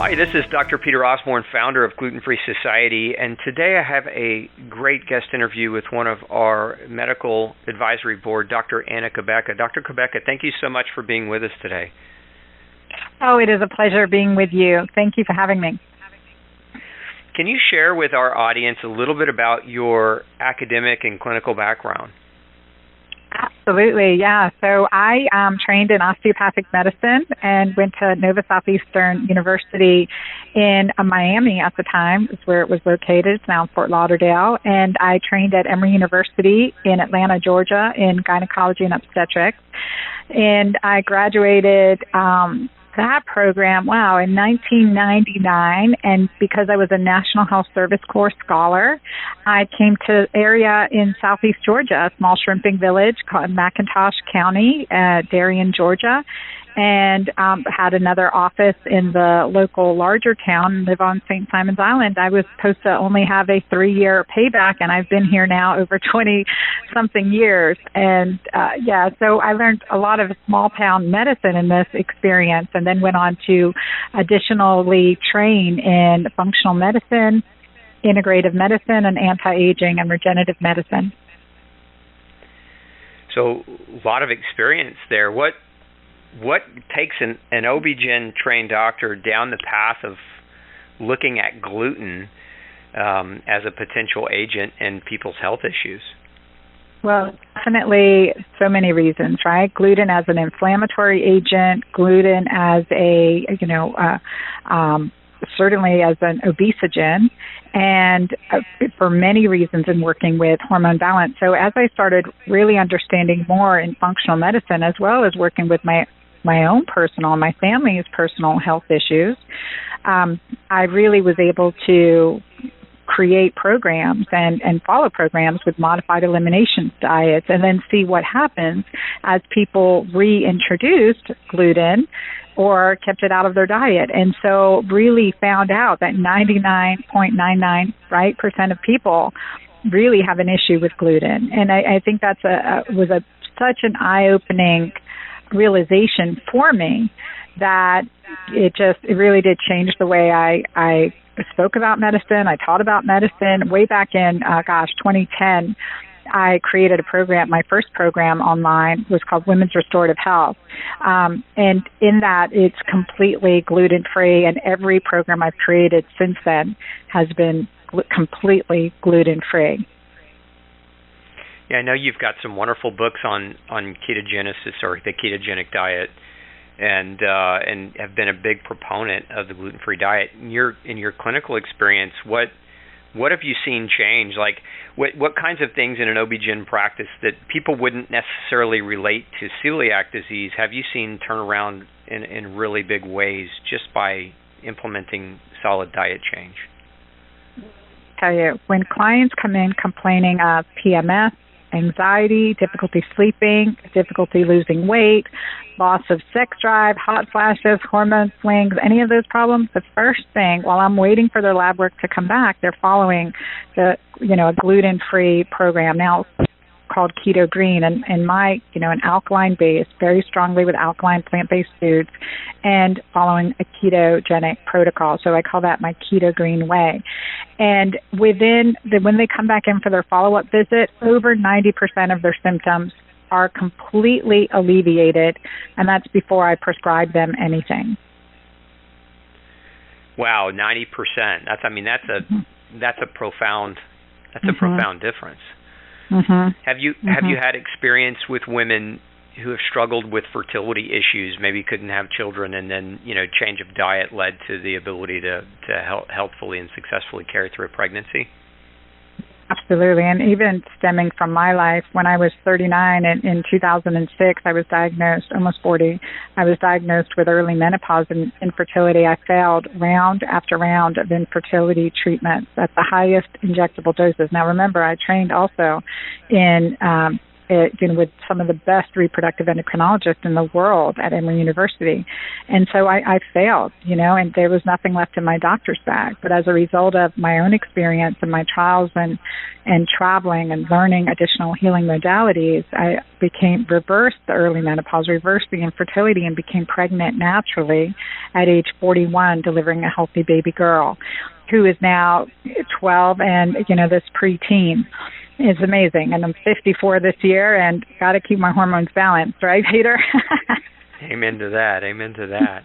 Hi, this is Dr. Peter Osborne, founder of Gluten Free Society, and today I have a great guest interview with one of our medical advisory board, Dr. Anna Cabeca. Dr. Cabeca, thank you so much for being with us today. Oh, it is a pleasure being with you. Thank you for having me. Can you share with our audience a little bit about your academic and clinical background? Absolutely, yeah. So I trained in osteopathic medicine and went to Nova Southeastern University in Miami at the time, is where it was located. It's now in Fort Lauderdale. And I trained at Emory University in Atlanta, Georgia, in gynecology and obstetrics. And I graduated that program, in 1999, and because I was a National Health Service Corps scholar, I came to an area in southeast Georgia, a small shrimping village called McIntosh County, Darien, Georgia, and had another office in the local larger town and live on St. Simon's Island. I was supposed to only have a 3-year payback, and I've been here now over 20-something years. And, so I learned a lot of small town medicine in this experience, and then went on to additionally train in functional medicine, integrative medicine, and anti-aging and regenerative medicine. So a lot of experience there. What takes an OB-GYN trained doctor down the path of looking at gluten as a potential agent in people's health issues? Well, definitely so many reasons, right? Gluten as an inflammatory agent, gluten as certainly as an obesogen, and for many reasons in working with hormone balance. So as I started really understanding more in functional medicine, as well as working with my own personal, my family's personal health issues, I really was able to create programs and follow programs with modified elimination diets, and then see what happens as people reintroduced gluten or kept it out of their diet. And so really found out that 99.99% percent of people really have an issue with gluten. And I think that's such an eye-opening realization for me that it really did change the way I spoke about medicine. I taught about medicine way back in 2010. I created a program. My first program online was called Women's Restorative Health, and in that it's completely gluten-free, and every program I've created since then has been completely gluten-free. Yeah, I know you've got some wonderful books on ketogenesis, or the ketogenic diet, and have been a big proponent of the gluten-free diet. In your clinical experience, what have you seen change? Like, what kinds of things in an OB-GYN practice that people wouldn't necessarily relate to celiac disease have you seen turn around in really big ways just by implementing solid diet change? I tell you, when clients come in complaining of PMS, anxiety, difficulty sleeping, difficulty losing weight, loss of sex drive, hot flashes, hormone swings, any of those problems, the first thing, while I'm waiting for their lab work to come back, they're following a gluten-free program now called Keto-Green, and my, an alkaline base, very strongly with alkaline plant-based foods, and following a ketogenic protocol. So I call that my Keto-Green way. And when they come back in for their follow-up visit, over 90% of their symptoms are completely alleviated, and that's before I prescribe them anything. Wow, 90%. That's a profound difference. Mm-hmm. Have you had experience with women who have struggled with fertility issues, maybe couldn't have children, and then change of diet led to the ability to healthfully and successfully carry through a pregnancy? Absolutely, and even stemming from my life, when I was 39 in 2006, I was diagnosed, almost 40, I was diagnosed with early menopause and infertility. I failed round after round of infertility treatments at the highest injectable doses. Now remember, I trained also in with some of the best reproductive endocrinologists in the world at Emory University. And so I failed, and there was nothing left in my doctor's bag. But as a result of my own experience and my trials and traveling and learning additional healing modalities, I reversed the early menopause, reversed the infertility, and became pregnant naturally at age 41, delivering a healthy baby girl who is now 12 and, this preteen. It's amazing. And I'm 54 this year and got to keep my hormones balanced, right, Peter? Amen to that. Amen to that.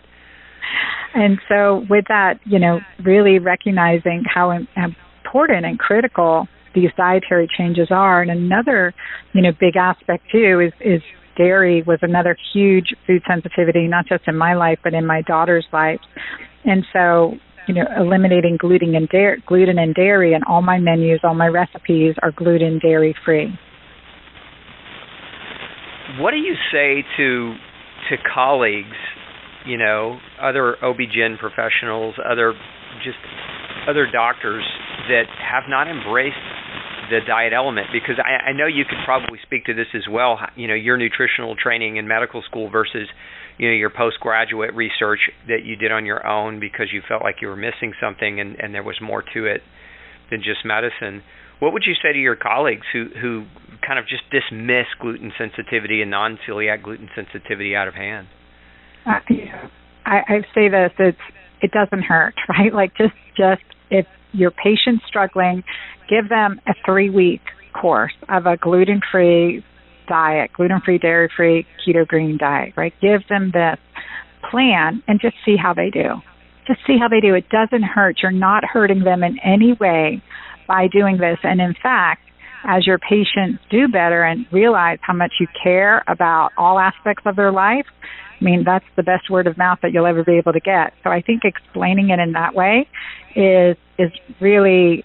And so with that, really recognizing how important and critical these dietary changes are. And another, big aspect too is dairy was another huge food sensitivity, not just in my life, but in my daughter's life. And so, eliminating gluten and dairy, and all my menus, all my recipes are gluten, dairy free. What do you say to colleagues, other OB-GYN professionals, other doctors that have not embraced the diet element? Because I know you could probably speak to this as well, your nutritional training in medical school versus your postgraduate research that you did on your own because you felt like you were missing something and there was more to it than just medicine. What would you say to your colleagues who kind of just dismiss gluten sensitivity and non-celiac gluten sensitivity out of hand? I say this, it doesn't hurt, right? Like just if your patient's struggling, give them a 3-week course of a gluten-free diet, gluten-free, dairy-free, Keto-Green diet, right? Give them this plan and just see how they do. Just see how they do. It doesn't hurt. You're not hurting them in any way by doing this. And in fact, as your patients do better and realize how much you care about all aspects of their life, that's the best word of mouth that you'll ever be able to get. So I think explaining it in that way is really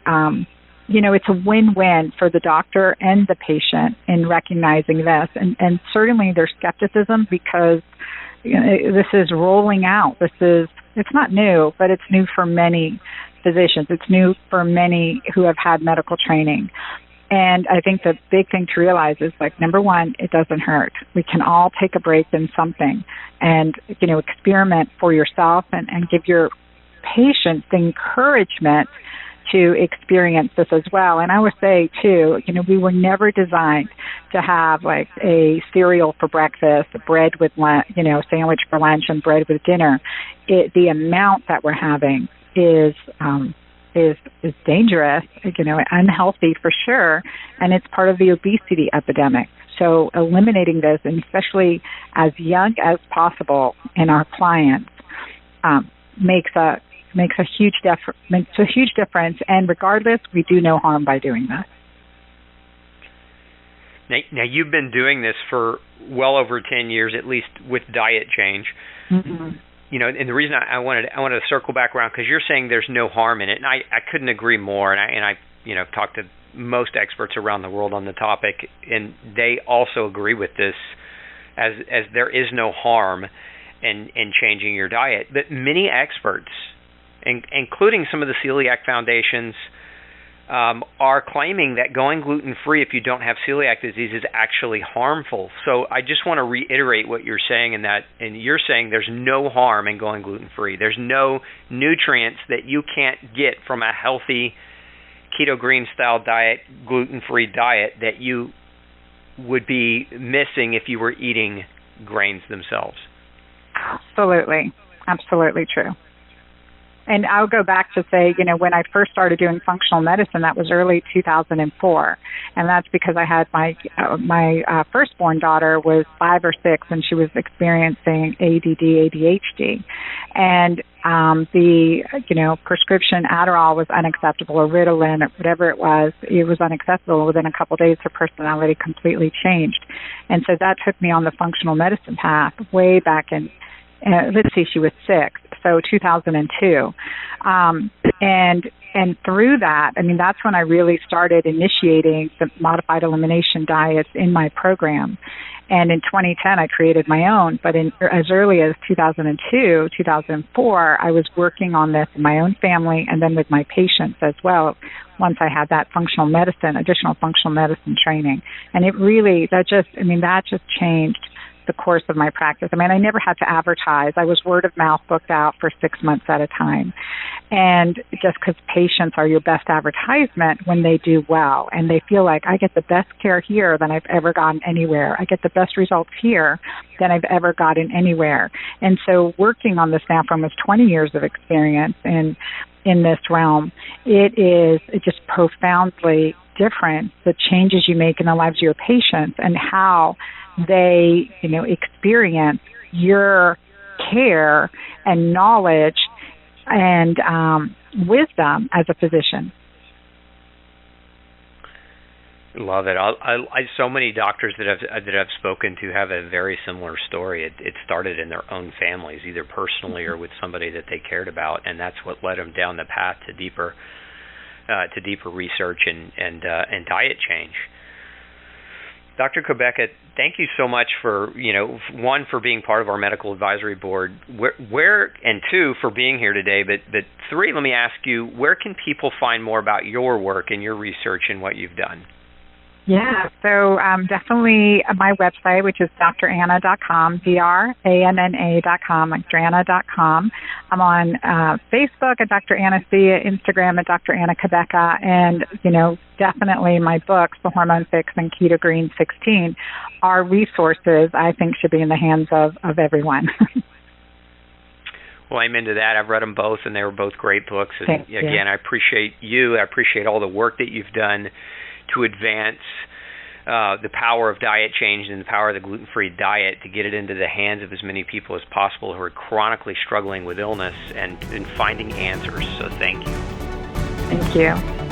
it's a win-win for the doctor and the patient in recognizing this. And certainly there's skepticism because this is rolling out. It's not new, but it's new for many physicians. It's new for many who have had medical training. And I think the big thing to realize is, number one, it doesn't hurt. We can all take a break in something and, experiment for yourself and give your patients the encouragement to experience this as well. And I would say, too, we were never designed to have a cereal for breakfast, bread with lunch, sandwich for lunch and bread with dinner. The amount that we're having is dangerous, unhealthy for sure, and it's part of the obesity epidemic. So eliminating this, and especially as young as possible in our clients, makes a huge difference. And regardless, we do no harm by doing that. Now you've been doing this for well over 10 years, at least with diet change. Mm-hmm. And the reason I wanted to circle back around, because you're saying there's no harm in it, and I couldn't agree more. And I talked to most experts around the world on the topic, and they also agree with this, as there is no harm in changing your diet. But many experts, including some of the celiac foundations, are claiming that going gluten-free if you don't have celiac disease is actually harmful. So I just want to reiterate what you're saying, and you're saying there's no harm in going gluten-free. There's no nutrients that you can't get from a healthy Keto-Green style diet, gluten-free diet, that you would be missing if you were eating grains themselves. Absolutely true. And I'll go back to say, when I first started doing functional medicine, that was early 2004. And that's because I had my firstborn daughter was 5 or 6, and she was experiencing ADD, ADHD. And the prescription Adderall was unacceptable, or Ritalin, or whatever it was unacceptable. Within a couple of days, her personality completely changed. And so that took me on the functional medicine path way back in, she was 6. So 2002. And And through that, I mean, that's when I really started initiating the modified elimination diets in my program. And in 2010, I created my own. But as early as 2002, 2004, I was working on this in my own family and then with my patients as well, once I had that additional functional medicine training. And it really, that just changed the course of my practice. I mean, I never had to advertise. I was word of mouth booked out for 6 months at a time. And just because patients are your best advertisement when they do well, and they feel like, I get the best care here than I've ever gotten anywhere. I get the best results here than I've ever gotten anywhere. And so working on this now for almost 20 years of experience in this realm, it is just profoundly different, the changes you make in the lives of your patients and how they, experience your care and knowledge and wisdom as a physician. Love it. I so many doctors that I've spoken to have a very similar story. It started in their own families, either personally or with somebody that they cared about, and that's what led them down the path to deeper research and diet change. Dr. Cabeca, thank you so much for, one, for being part of our medical advisory board, and two, for being here today. But three, let me ask you, where can people find more about your work and your research and what you've done? Yeah, so definitely my website, which is dranna.com, DRANNA.com, like dranna.com. I'm on Facebook at Dr. Anna C, Instagram at Dr. Anna Cabeca, and, definitely my books, The Hormone Fix and Keto-Green 16, are resources I think should be in the hands of everyone. Well, I'm into that. I've read them both, and they were both great books. And Thank you. Again, I appreciate you. I appreciate all the work that you've done to advance the power of diet change and the power of the gluten-free diet to get it into the hands of as many people as possible who are chronically struggling with illness and finding answers. So thank you. Thank you.